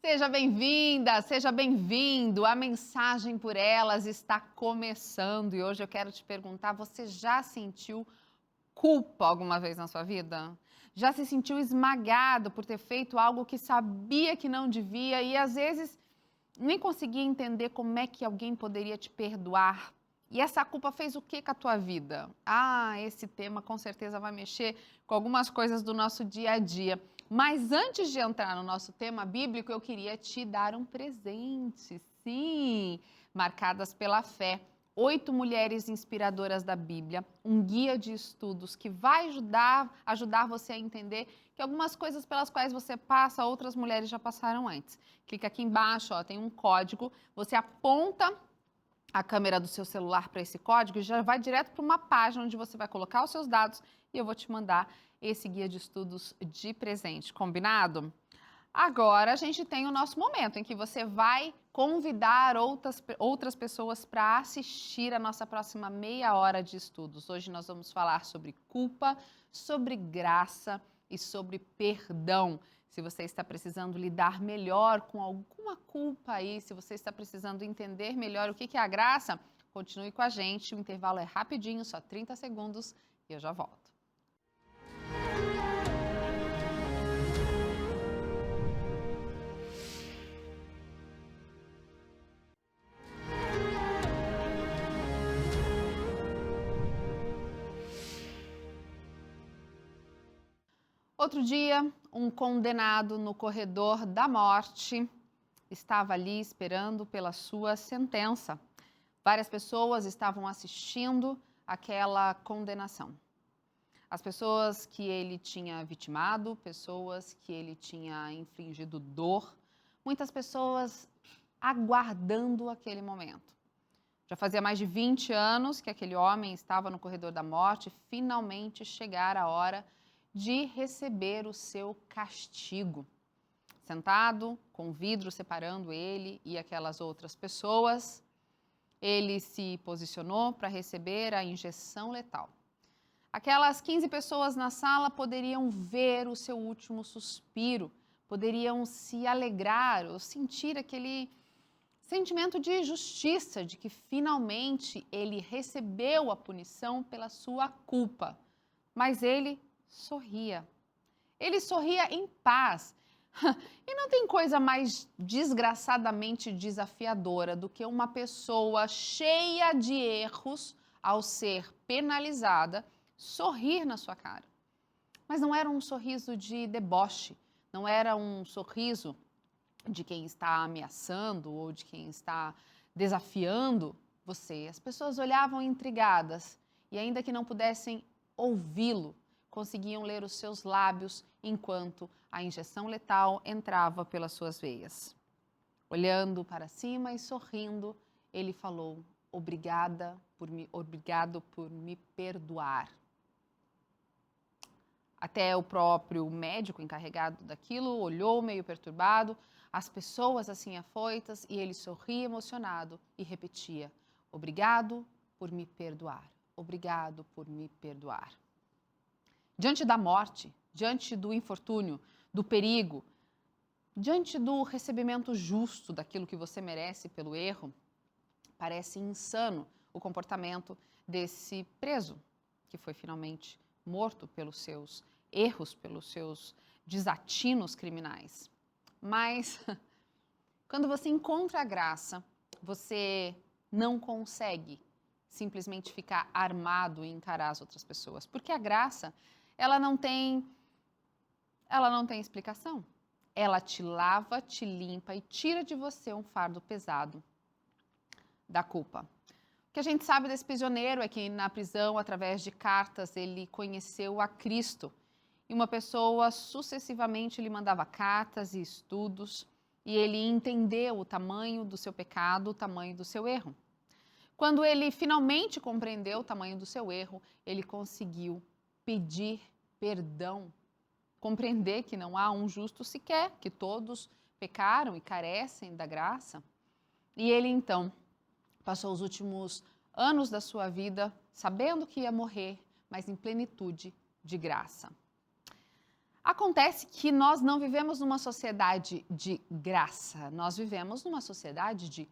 Seja bem-vinda, seja bem-vindo. A Mensagem por Elas está começando e hoje eu quero te perguntar: você já sentiu culpa alguma vez na sua vida? Já se sentiu esmagado por ter feito algo que sabia que não devia e às vezes nem conseguia entender como é que alguém poderia te perdoar? E essa culpa fez o que com a tua vida? Esse tema com certeza vai mexer com algumas coisas do nosso dia a dia. Mas antes de entrar no nosso tema bíblico, eu queria te dar um presente. Sim, marcadas pela fé. 8 mulheres inspiradoras da Bíblia, um guia de estudos que vai ajudar você a entender que algumas coisas pelas quais você passa, outras mulheres já passaram antes. Clica aqui embaixo, ó, tem um código, você aponta a câmera do seu celular para esse código e já vai direto para uma página onde você vai colocar os seus dados e eu vou te mandar esse guia de estudos de presente, combinado? Agora a gente tem o nosso momento em que você vai convidar outras pessoas para assistir a nossa próxima meia hora de estudos. Hoje nós vamos falar sobre culpa, sobre graça e sobre perdão. Se você está precisando lidar melhor com alguma culpa aí, se você está precisando entender melhor o que é a graça, continue com a gente. O intervalo é rapidinho, só 30 segundos e eu já volto. Outro dia, um condenado no corredor da morte estava ali esperando pela sua sentença. Várias pessoas estavam assistindo aquela condenação. As pessoas que ele tinha vitimado, pessoas que ele tinha infligido dor, muitas pessoas aguardando aquele momento. Já fazia mais de 20 anos que aquele homem estava no corredor da morte, finalmente chegara a hora de receber o seu castigo. Sentado, com vidro separando ele e aquelas outras pessoas, ele se posicionou para receber a injeção letal. Aquelas 15 pessoas na sala poderiam ver o seu último suspiro, poderiam se alegrar ou sentir aquele sentimento de justiça, de que finalmente ele recebeu a punição pela sua culpa. Mas ele sorria. Ele sorria em paz. E não tem coisa mais desgraçadamente desafiadora do que uma pessoa cheia de erros, ao ser penalizada, sorrir na sua cara. Mas não era um sorriso de deboche, não era um sorriso de quem está ameaçando ou de quem está desafiando você. As pessoas olhavam intrigadas e, ainda que não pudessem ouvi-lo, conseguiam ler os seus lábios enquanto a injeção letal entrava pelas suas veias. Olhando para cima e sorrindo, ele falou: obrigado por me perdoar. Até o próprio médico encarregado daquilo olhou meio perturbado, as pessoas assim afoitas, e ele sorria emocionado e repetia: obrigado por me perdoar, obrigado por me perdoar. Diante da morte, diante do infortúnio, do perigo, diante do recebimento justo daquilo que você merece pelo erro, parece insano o comportamento desse preso, que foi finalmente morto pelos seus erros, pelos seus desatinos criminais. Mas, quando você encontra a graça, você não consegue simplesmente ficar armado e encarar as outras pessoas, porque a graça, ela não tem explicação. Ela te lava, te limpa e tira de você um fardo pesado da culpa. O que a gente sabe desse prisioneiro é que na prisão, através de cartas, ele conheceu a Cristo. E uma pessoa sucessivamente lhe mandava cartas e estudos, e ele entendeu o tamanho do seu pecado, o tamanho do seu erro. Quando ele finalmente compreendeu o tamanho do seu erro, ele conseguiu pedir perdão, compreender que não há um justo sequer, que todos pecaram e carecem da graça. E ele então passou os últimos anos da sua vida sabendo que ia morrer, mas em plenitude de graça. Acontece que nós não vivemos numa sociedade de graça, nós vivemos numa sociedade de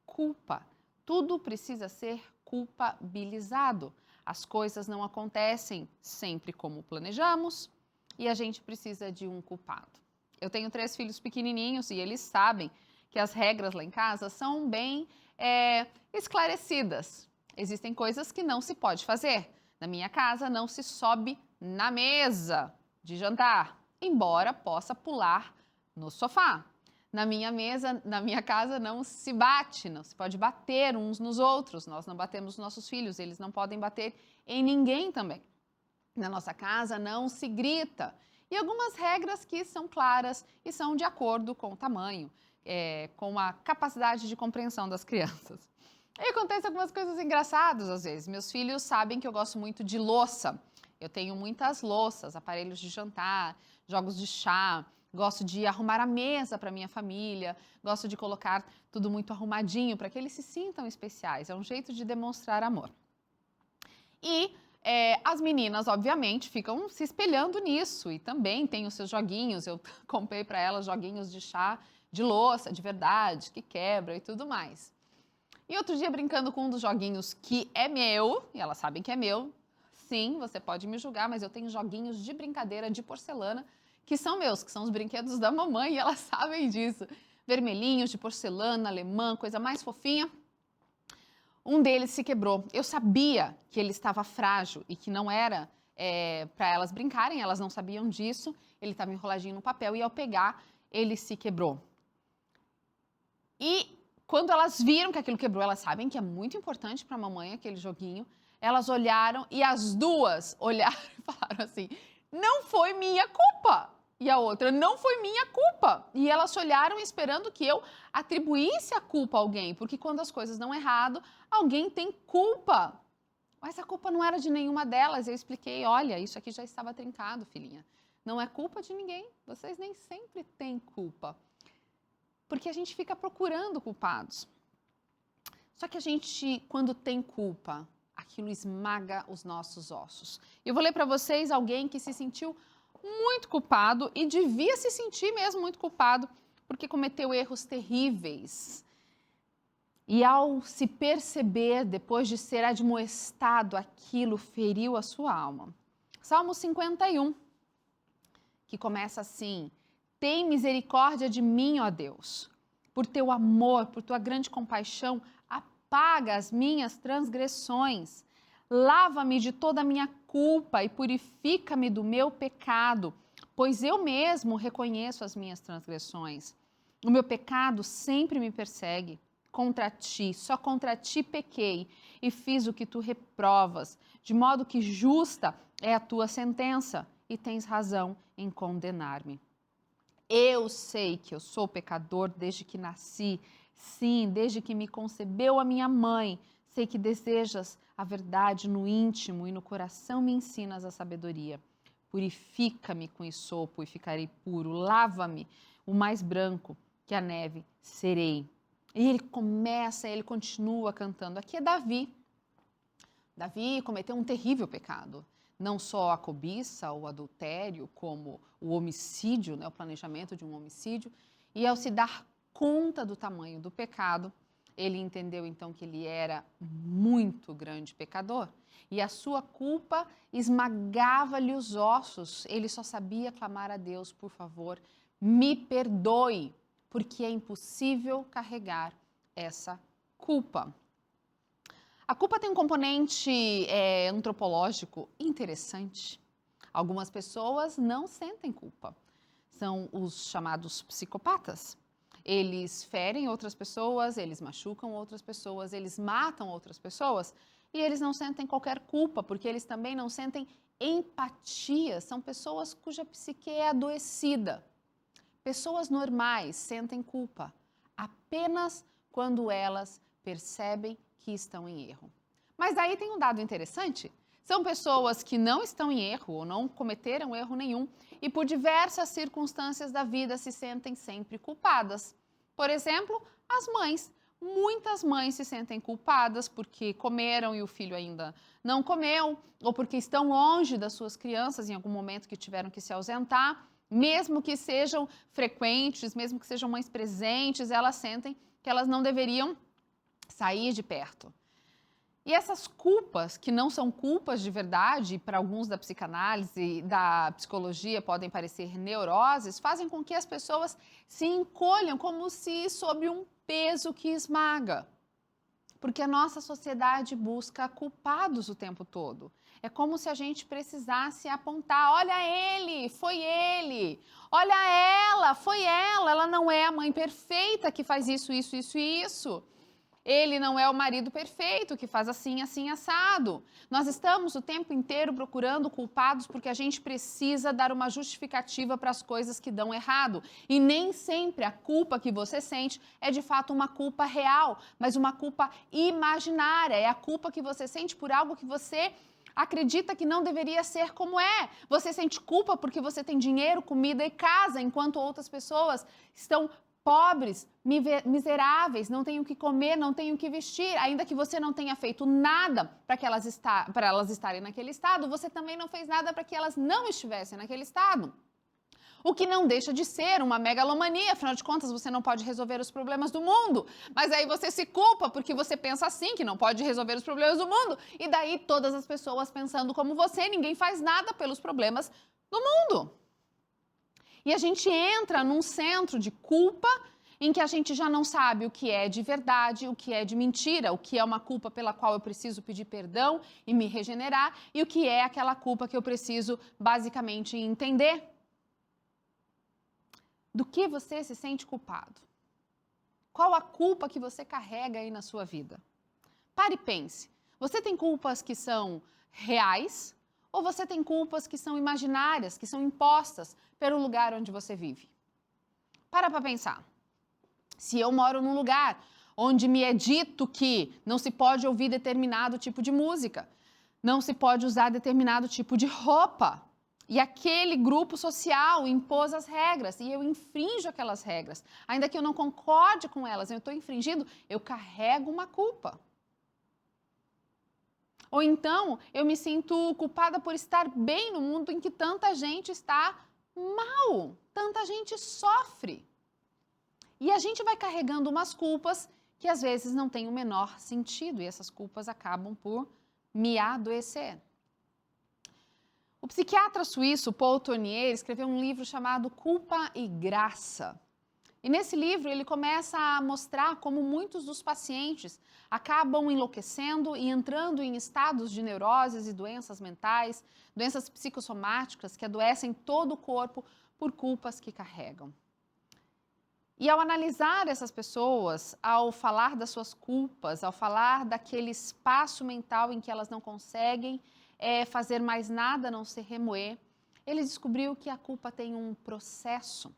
culpa. Tudo precisa ser culpabilizado. As coisas não acontecem sempre como planejamos e a gente precisa de um culpado. Eu tenho 3 filhos pequenininhos e eles sabem que as regras lá em casa são bem esclarecidas. Existem coisas que não se pode fazer. Na minha casa não se sobe na mesa de jantar, embora possa pular no sofá. Na minha casa não se bate, não se pode bater uns nos outros. Nós não batemos nossos filhos, eles não podem bater em ninguém também. Na nossa casa não se grita. E algumas regras que são claras e são de acordo com o tamanho, com a capacidade de compreensão das crianças. E acontecem algumas coisas engraçadas às vezes. Meus filhos sabem que eu gosto muito de louça. Eu tenho muitas louças, aparelhos de jantar, jogos de chá, gosto de arrumar a mesa para minha família, gosto de colocar tudo muito arrumadinho para que eles se sintam especiais. É um jeito de demonstrar amor. E as meninas, obviamente, ficam se espelhando nisso e também têm os seus joguinhos. Eu comprei para elas joguinhos de chá, de louça, de verdade, que quebra e tudo mais. E outro dia, brincando com um dos joguinhos que é meu, e elas sabem que é meu, sim, você pode me julgar, mas eu tenho joguinhos de brincadeira de porcelana que são meus, que são os brinquedos da mamãe, e elas sabem disso. Vermelhinhos de porcelana, alemã, coisa mais fofinha. Um deles se quebrou. Eu sabia que ele estava frágil e que não era para elas brincarem, elas não sabiam disso. Ele estava enroladinho no papel e ao pegar, ele se quebrou. E quando elas viram que aquilo quebrou, elas sabem que é muito importante para a mamãe aquele joguinho. Elas olharam e as duas olharam e falaram assim: não foi minha culpa. E a outra: não foi minha culpa. E elas se olharam esperando que eu atribuísse a culpa a alguém, porque quando as coisas dão errado, alguém tem culpa. Mas a culpa não era de nenhuma delas. Eu expliquei: olha, isso aqui já estava trincado, filhinha. Não é culpa de ninguém. Vocês nem sempre têm culpa. Porque a gente fica procurando culpados. Só que a gente, quando tem culpa, aquilo esmaga os nossos ossos. Eu vou ler para vocês alguém que se sentiu muito culpado e devia se sentir mesmo muito culpado porque cometeu erros terríveis. E ao se perceber, depois de ser admoestado, aquilo feriu a sua alma. Salmo 51, que começa assim: tem misericórdia de mim, ó Deus. Por teu amor, por tua grande compaixão, apaga as minhas transgressões. Lava-me de toda a minha culpa e purifica-me do meu pecado, pois eu mesmo reconheço as minhas transgressões. O meu pecado sempre me persegue. Contra ti, só contra ti pequei e fiz o que tu reprovas, de modo que justa é a tua sentença e tens razão em condenar-me. Eu sei que eu sou pecador desde que nasci, sim, desde que me concebeu a minha mãe. Sei que desejas a verdade no íntimo e no coração me ensinas a sabedoria. Purifica-me com esopo e ficarei puro. Lava-me o mais branco que a neve serei. E ele continua cantando. Aqui é Davi. Davi cometeu um terrível pecado. Não só a cobiça, o adultério, como o homicídio, né, o planejamento de um homicídio. E ao se dar conta do tamanho do pecado, ele entendeu então que ele era muito grande pecador. E a sua culpa esmagava-lhe os ossos. Ele só sabia clamar a Deus: por favor, me perdoe, porque é impossível carregar essa culpa. A culpa tem um componente antropológico interessante. Algumas pessoas não sentem culpa. São os chamados psicopatas. Eles ferem outras pessoas, eles machucam outras pessoas, eles matam outras pessoas e eles não sentem qualquer culpa, porque eles também não sentem empatia. São pessoas cuja psique é adoecida. Pessoas normais sentem culpa apenas quando elas percebem que estão em erro. Mas aí tem um dado interessante. São pessoas que não estão em erro ou não cometeram erro nenhum e por diversas circunstâncias da vida se sentem sempre culpadas. Por exemplo, as mães. Muitas mães se sentem culpadas porque comeram e o filho ainda não comeu, ou porque estão longe das suas crianças em algum momento que tiveram que se ausentar. Mesmo que sejam frequentes, mesmo que sejam mães presentes, elas sentem que elas não deveriam sair de perto. E essas culpas, que não são culpas de verdade, para alguns da psicanálise e da psicologia podem parecer neuroses, fazem com que as pessoas se encolham como se sob um peso que esmaga. Porque a nossa sociedade busca culpados o tempo todo. É como se a gente precisasse apontar, olha ele, foi ele. Olha ela, foi ela não é a mãe perfeita que faz isso, isso, isso e isso. Ele não é o marido perfeito que faz assim, assim, assado. Nós estamos o tempo inteiro procurando culpados porque a gente precisa dar uma justificativa para as coisas que dão errado. E nem sempre a culpa que você sente é de fato uma culpa real, mas uma culpa imaginária. É a culpa que você sente por algo que você acredita que não deveria ser como é. Você sente culpa porque você tem dinheiro, comida e casa, enquanto outras pessoas estão pobres, miseráveis, não têm o que comer, não têm o que vestir, ainda que você não tenha feito nada para elas estarem naquele estado, você também não fez nada para que elas não estivessem naquele estado. O que não deixa de ser uma megalomania, afinal de contas você não pode resolver os problemas do mundo, mas aí você se culpa porque você pensa assim, que não pode resolver os problemas do mundo, e daí todas as pessoas pensando como você, ninguém faz nada pelos problemas do mundo. E a gente entra num centro de culpa em que a gente já não sabe o que é de verdade, o que é de mentira, o que é uma culpa pela qual eu preciso pedir perdão e me regenerar e o que é aquela culpa que eu preciso basicamente entender. Do que você se sente culpado? Qual a culpa que você carrega aí na sua vida? Pare e pense. Você tem culpas que são reais? Ou você tem culpas que são imaginárias, que são impostas pelo lugar onde você vive? Para pensar. Se eu moro num lugar onde me é dito que não se pode ouvir determinado tipo de música, não se pode usar determinado tipo de roupa, e aquele grupo social impôs as regras e eu infrinjo aquelas regras, ainda que eu não concorde com elas, eu estou infringindo, eu carrego uma culpa. Ou então, eu me sinto culpada por estar bem no mundo em que tanta gente está mal, tanta gente sofre. E a gente vai carregando umas culpas que às vezes não têm o menor sentido e essas culpas acabam por me adoecer. O psiquiatra suíço Paul Tournier escreveu um livro chamado Culpa e Graça. E nesse livro ele começa a mostrar como muitos dos pacientes acabam enlouquecendo e entrando em estados de neuroses e doenças mentais, doenças psicossomáticas que adoecem todo o corpo por culpas que carregam. E ao analisar essas pessoas, ao falar das suas culpas, ao falar daquele espaço mental em que elas não conseguem fazer mais nada a não se remoer, ele descobriu que a culpa tem um processo.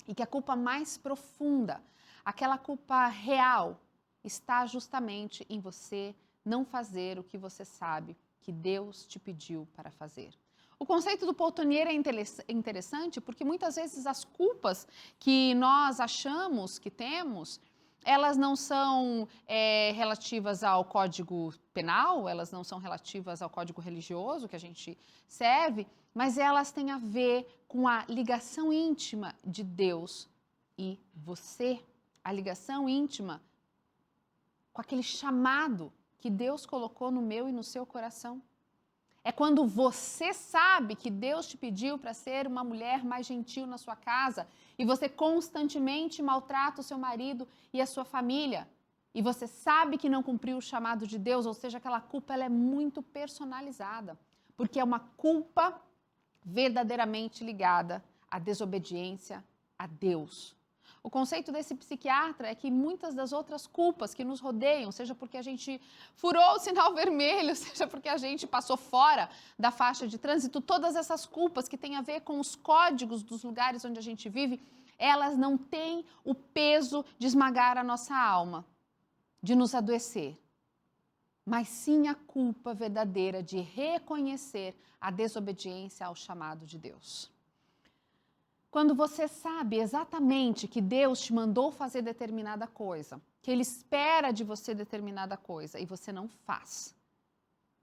E que a culpa mais profunda, aquela culpa real, está justamente em você não fazer o que você sabe que Deus te pediu para fazer. O conceito do Paul Tournier é interessante porque muitas vezes as culpas que nós achamos que temos, elas não são relativas ao Código Penal, elas não são relativas ao Código Religioso que a gente serve, mas elas têm a ver com a ligação íntima de Deus e você, a ligação íntima com aquele chamado que Deus colocou no meu e no seu coração. É quando você sabe que Deus te pediu para ser uma mulher mais gentil na sua casa e você constantemente maltrata o seu marido e a sua família e você sabe que não cumpriu o chamado de Deus, ou seja, aquela culpa ela é muito personalizada, porque é uma culpa verdadeiramente ligada à desobediência a Deus. O conceito desse psiquiatra é que muitas das outras culpas que nos rodeiam, seja porque a gente furou o sinal vermelho, seja porque a gente passou fora da faixa de trânsito, todas essas culpas que têm a ver com os códigos dos lugares onde a gente vive, elas não têm o peso de esmagar a nossa alma, de nos adoecer, mas sim a culpa verdadeira de reconhecer a desobediência ao chamado de Deus. Quando você sabe exatamente que Deus te mandou fazer determinada coisa, que Ele espera de você determinada coisa e você não faz,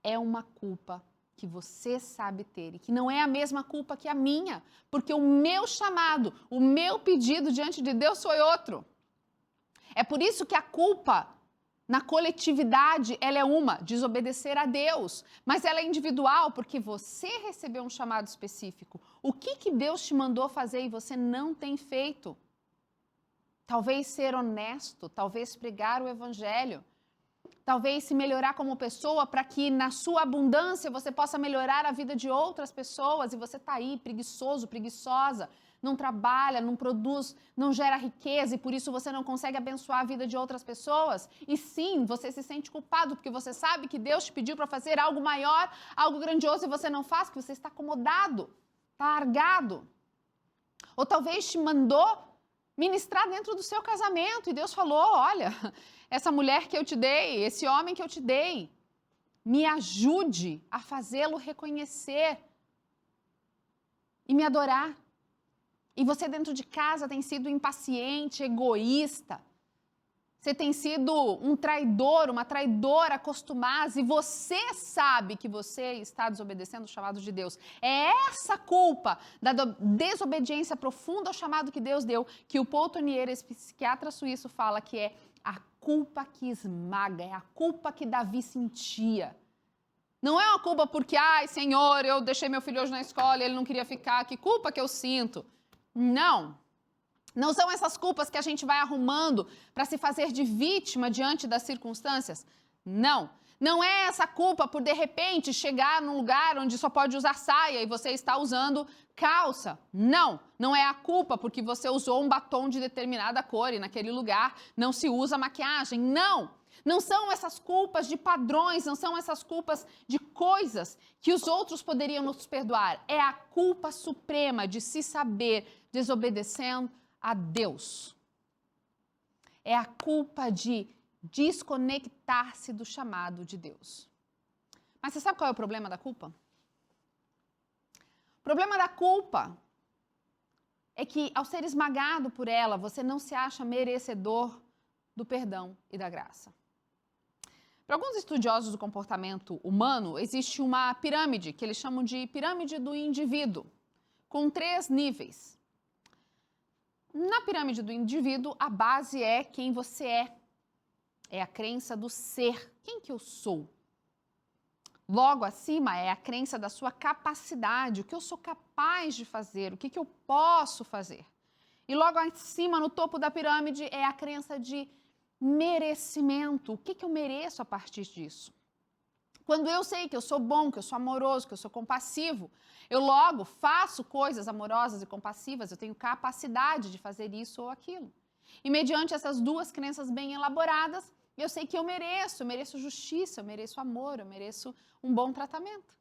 é uma culpa que você sabe ter e que não é a mesma culpa que a minha, porque o meu chamado, o meu pedido diante de Deus foi outro. É por isso que a culpa na coletividade, ela é uma, desobedecer a Deus, mas ela é individual porque você recebeu um chamado específico. O que Deus te mandou fazer e você não tem feito? Talvez ser honesto, talvez pregar o evangelho, talvez se melhorar como pessoa para que na sua abundância você possa melhorar a vida de outras pessoas e você está aí preguiçoso, preguiçosa, não trabalha, não produz, não gera riqueza e por isso você não consegue abençoar a vida de outras pessoas. E sim, você se sente culpado porque você sabe que Deus te pediu para fazer algo maior, algo grandioso e você não faz porque você está acomodado, está largado. Ou talvez te mandou ministrar dentro do seu casamento e Deus falou, olha, essa mulher que eu te dei, esse homem que eu te dei, me ajude a fazê-lo reconhecer e me adorar. E você dentro de casa tem sido impaciente, egoísta. Você tem sido um traidor, uma traidora acostumada e você sabe que você está desobedecendo o chamado de Deus. É essa culpa da desobediência profunda ao chamado que Deus deu, que o Paul Tournier, esse psiquiatra suíço, fala que é a culpa que esmaga, é a culpa que Davi sentia. Não é uma culpa porque, ai, Senhor, eu deixei meu filho hoje na escola e ele não queria ficar, que culpa que eu sinto? Não. Não são essas culpas que a gente vai arrumando para se fazer de vítima diante das circunstâncias? Não. Não é essa culpa por, de repente, chegar num lugar onde só pode usar saia e você está usando calça. Não. Não é a culpa porque você usou um batom de determinada cor e naquele lugar não se usa maquiagem. Não. Não são essas culpas de padrões, não são essas culpas de coisas que os outros poderiam nos perdoar. É a culpa suprema de se saber desobedecendo a Deus. É a culpa de desconectar-se do chamado de Deus. Mas você sabe qual é o problema da culpa? O problema da culpa é que, ao ser esmagado por ela, você não se acha merecedor do perdão e da graça. Para alguns estudiosos do comportamento humano, existe uma pirâmide, que eles chamam de pirâmide do indivíduo, com 3 níveis. Na pirâmide do indivíduo, a base é quem você é. É a crença do ser. Quem que eu sou? Logo acima é a crença da sua capacidade, o que eu sou capaz de fazer, o que eu posso fazer. E logo acima, no topo da pirâmide, é a crença de merecimento. O que eu mereço a partir disso? Quando eu sei que eu sou bom, que eu sou amoroso, que eu sou compassivo, eu logo faço coisas amorosas e compassivas, eu tenho capacidade de fazer isso ou aquilo. E mediante essas 2 crenças bem elaboradas, eu sei que eu mereço justiça, eu mereço amor, eu mereço um bom tratamento.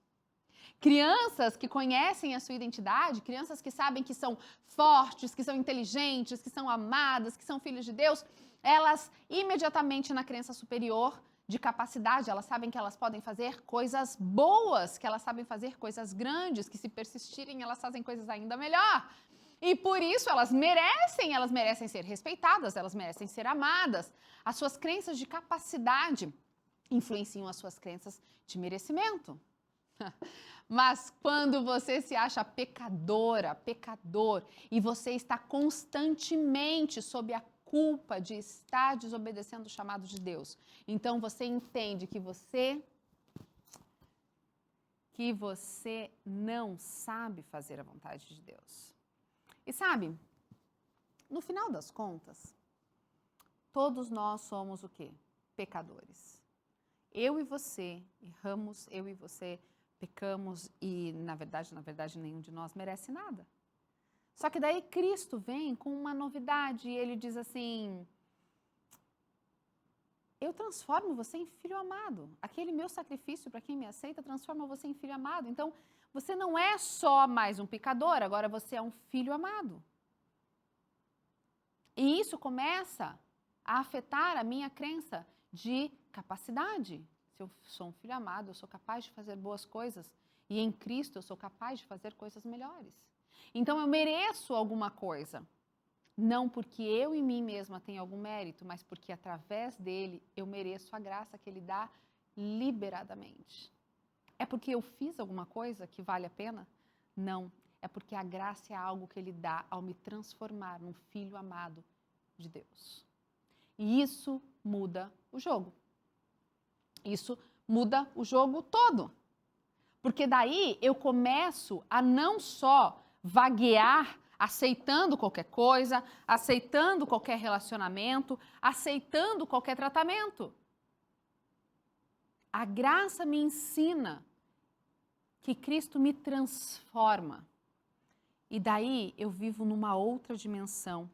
Crianças que conhecem a sua identidade, crianças que sabem que são fortes, que são inteligentes, que são amadas, que são filhos de Deus, elas imediatamente na crença superior de capacidade, elas sabem que elas podem fazer coisas boas, que elas sabem fazer coisas grandes, que se persistirem elas fazem coisas ainda melhor. E por isso elas merecem ser respeitadas, elas merecem ser amadas. As suas crenças de capacidade influenciam as suas crenças de merecimento. Mas quando você se acha pecadora, pecador, e você está constantemente sob a culpa de estar desobedecendo o chamado de Deus, então você entende que você não sabe fazer a vontade de Deus. E sabe, no final das contas, todos nós somos o quê? Pecadores. Eu e você erramos, eu e você pecamos e, na verdade, nenhum de nós merece nada. Só que daí Cristo vem com uma novidade e ele diz assim, eu transformo você em filho amado. Aquele meu sacrifício para quem me aceita transforma você em filho amado. Então, você não é só mais um pecador, agora você é um filho amado. E isso começa a afetar a minha crença de capacidade. Se eu sou um filho amado, eu sou capaz de fazer boas coisas. E em Cristo eu sou capaz de fazer coisas melhores. Então eu mereço alguma coisa. Não porque eu em mim mesma tenho algum mérito, mas porque através dele eu mereço a graça que ele dá liberadamente. É porque eu fiz alguma coisa que vale a pena? Não. É porque a graça é algo que Ele dá ao me transformar num filho amado de Deus. E isso muda o jogo. Isso muda o jogo todo. Porque daí eu começo a não só vaguear, aceitando qualquer coisa, aceitando qualquer relacionamento, aceitando qualquer tratamento. A graça me ensina que Cristo me transforma. E daí eu vivo numa outra dimensão.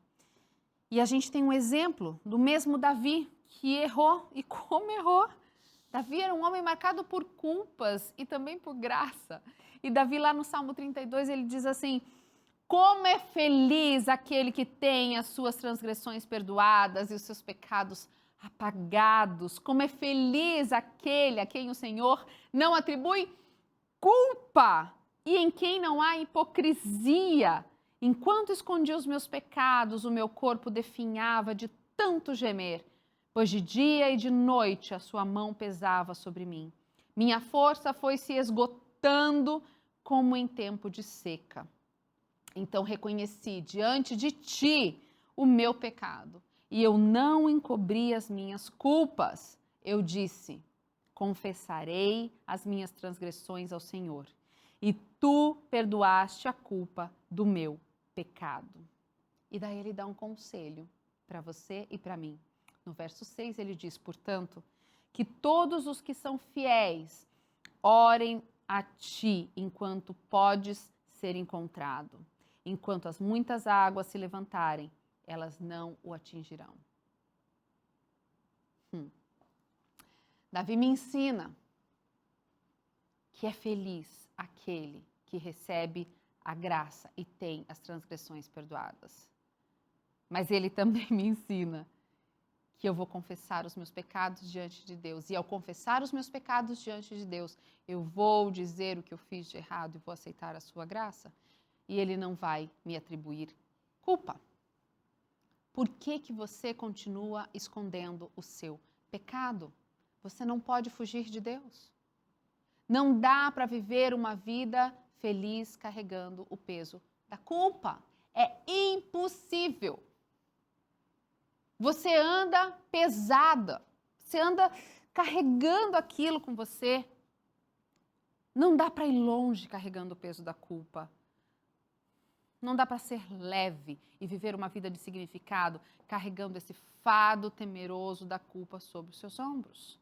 E a gente tem um exemplo do mesmo Davi, que errou. E como errou? Davi era um homem marcado por culpas e também por graça. E Davi, lá no Salmo 32, ele diz assim: como é feliz aquele que tem as suas transgressões perdoadas e os seus pecados apagados. Como é feliz aquele a quem o Senhor não atribui culpa e em quem não há hipocrisia. Enquanto escondia os meus pecados, o meu corpo definhava de tanto gemer, pois de dia e de noite a sua mão pesava sobre mim. Minha força foi se esgotando como em tempo de seca. Então reconheci diante de ti o meu pecado e eu não encobri as minhas culpas. Eu disse: confessarei as minhas transgressões ao Senhor, e tu perdoaste a culpa do meu pecado. E daí ele dá um conselho para você e para mim. No verso 6 ele diz, portanto, que todos os que são fiéis orem a ti enquanto podes ser encontrado. Enquanto as muitas águas se levantarem, elas não o atingirão. Davi me ensina que é feliz aquele que recebe a graça e tem as transgressões perdoadas. Mas ele também me ensina que eu vou confessar os meus pecados diante de Deus. E ao confessar os meus pecados diante de Deus, eu vou dizer o que eu fiz de errado e vou aceitar a sua graça. E ele não vai me atribuir culpa. Por que que você continua escondendo o seu pecado? Você não pode fugir de Deus. Não dá para viver uma vida feliz carregando o peso da culpa. É impossível. Você anda pesada, você anda carregando aquilo com você. Não dá para ir longe carregando o peso da culpa. Não dá para ser leve e viver uma vida de significado carregando esse fardo temeroso da culpa sobre os seus ombros.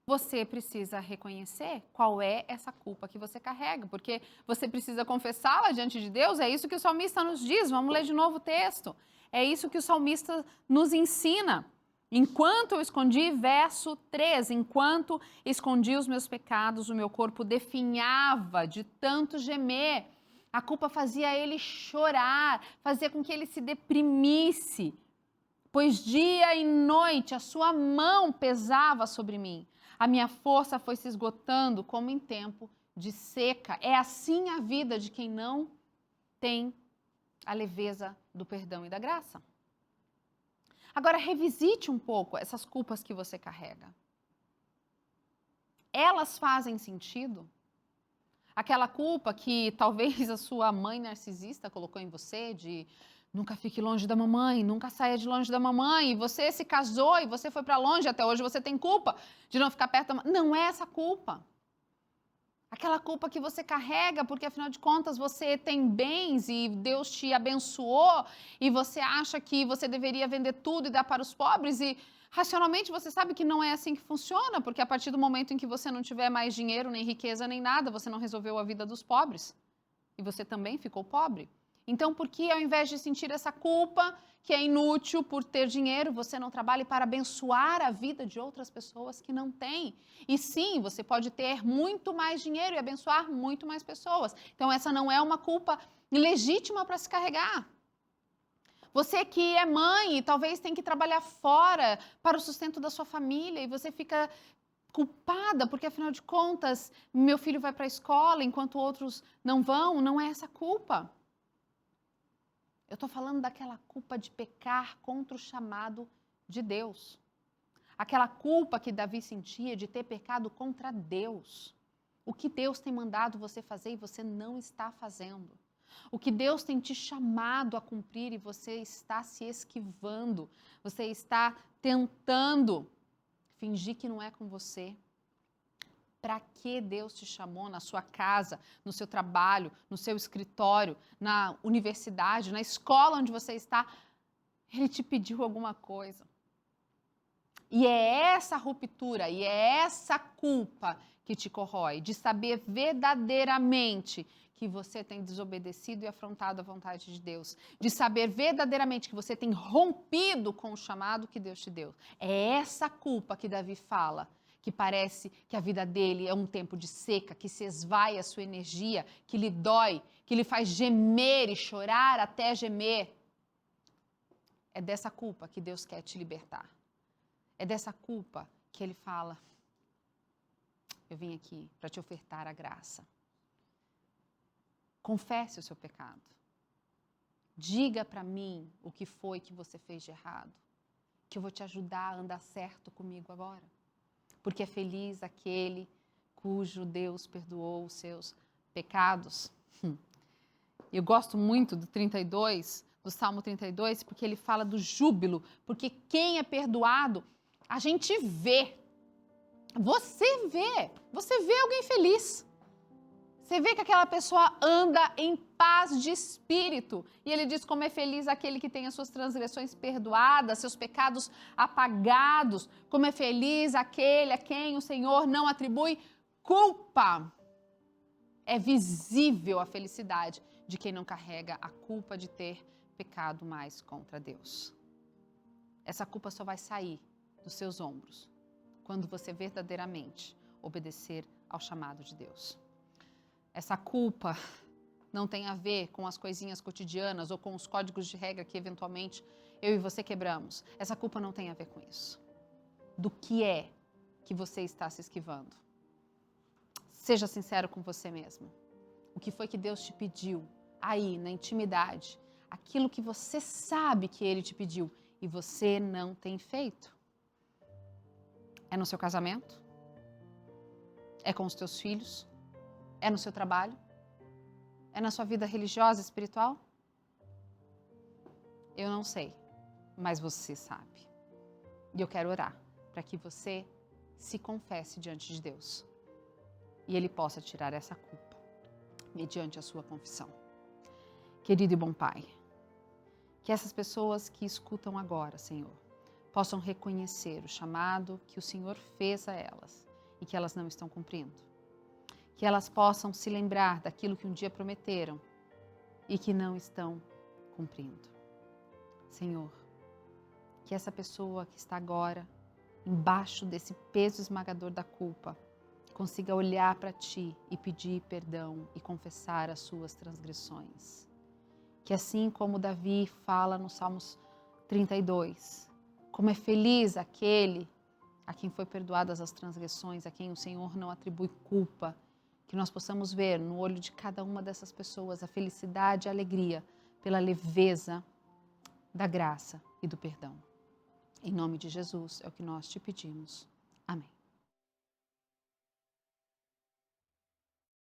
Você precisa reconhecer qual é essa culpa que você carrega, porque você precisa confessá-la diante de Deus. É isso que o salmista nos diz. Vamos ler de novo o texto. É isso que o salmista nos ensina. Enquanto eu escondi, verso 3, enquanto escondi os meus pecados, o meu corpo definhava de tanto gemer. A culpa fazia ele chorar, fazia com que ele se deprimisse, pois dia e noite a sua mão pesava sobre mim. A minha força foi se esgotando como em tempo de seca. É assim a vida de quem não tem a leveza do perdão e da graça. Agora, revisite um pouco essas culpas que você carrega. Elas fazem sentido? Aquela culpa que talvez a sua mãe narcisista colocou em você de nunca fique longe da mamãe, nunca saia de longe da mamãe, e você se casou e você foi para longe, até hoje você tem culpa de não ficar perto da mamãe. Não é essa culpa. Aquela culpa que você carrega porque, afinal de contas, você tem bens e Deus te abençoou e você acha que você deveria vender tudo e dar para os pobres e, racionalmente, você sabe que não é assim que funciona, porque a partir do momento em que você não tiver mais dinheiro, nem riqueza, nem nada, você não resolveu a vida dos pobres e você também ficou pobre. Então, por que ao invés de sentir essa culpa, que é inútil por ter dinheiro, você não trabalha para abençoar a vida de outras pessoas que não têm? E sim, você pode ter muito mais dinheiro e abençoar muito mais pessoas. Então, essa não é uma culpa legítima para se carregar. Você que é mãe e talvez tem que trabalhar fora para o sustento da sua família e você fica culpada porque, afinal de contas, meu filho vai para a escola enquanto outros não vão, não é essa culpa. Eu estou falando daquela culpa de pecar contra o chamado de Deus. Aquela culpa que Davi sentia de ter pecado contra Deus. O que Deus tem mandado você fazer e você não está fazendo. O que Deus tem te chamado a cumprir e você está se esquivando. Você está tentando fingir que não é com você. Para que Deus te chamou na sua casa, no seu trabalho, no seu escritório, na universidade, na escola onde você está? Ele te pediu alguma coisa. E é essa ruptura, e é essa culpa que te corrói, de saber verdadeiramente que você tem desobedecido e afrontado a vontade de Deus, de saber verdadeiramente que você tem rompido com o chamado que Deus te deu. É essa culpa que Davi fala, que parece que a vida dele é um tempo de seca, que se esvai a sua energia, que lhe dói, que lhe faz gemer e chorar até gemer. É dessa culpa que Deus quer te libertar. É dessa culpa que ele fala, eu vim aqui para te ofertar a graça. Confesse o seu pecado. Diga para mim o que foi que você fez de errado, que eu vou te ajudar a andar certo comigo agora. Porque é feliz aquele cujo Deus perdoou os seus pecados. Eu gosto muito do 32, do Salmo 32, porque ele fala do júbilo, porque quem é perdoado, a gente vê. Você vê alguém feliz. Você vê que aquela pessoa anda em paz de espírito. E ele diz como é feliz aquele que tem as suas transgressões perdoadas, seus pecados apagados. Como é feliz aquele a quem o Senhor não atribui culpa. É visível a felicidade de quem não carrega a culpa de ter pecado mais contra Deus. Essa culpa só vai sair dos seus ombros quando você verdadeiramente obedecer ao chamado de Deus. Essa culpa não tem a ver com as coisinhas cotidianas ou com os códigos de regra que eventualmente eu e você quebramos. Essa culpa não tem a ver com isso. Do que é que você está se esquivando? Seja sincero com você mesmo. O que foi que Deus te pediu aí na intimidade? Aquilo que você sabe que Ele te pediu e você não tem feito. É no seu casamento? É com os teus filhos? É no seu trabalho? É na sua vida religiosa, espiritual? Eu não sei, mas você sabe. E eu quero orar para que você se confesse diante de Deus e Ele possa tirar essa culpa mediante a sua confissão. Querido e bom Pai, que essas pessoas que escutam agora, Senhor, possam reconhecer o chamado que o Senhor fez a elas e que elas não estão cumprindo. Que elas possam se lembrar daquilo que um dia prometeram e que não estão cumprindo. Senhor, que essa pessoa que está agora embaixo desse peso esmagador da culpa consiga olhar para Ti e pedir perdão e confessar as suas transgressões. Que assim como Davi fala no Salmos 32, como é feliz aquele a quem foi perdoadas as transgressões, a quem o Senhor não atribui culpa, que nós possamos ver no olho de cada uma dessas pessoas a felicidade e a alegria pela leveza da graça e do perdão. Em nome de Jesus é o que nós te pedimos. Amém.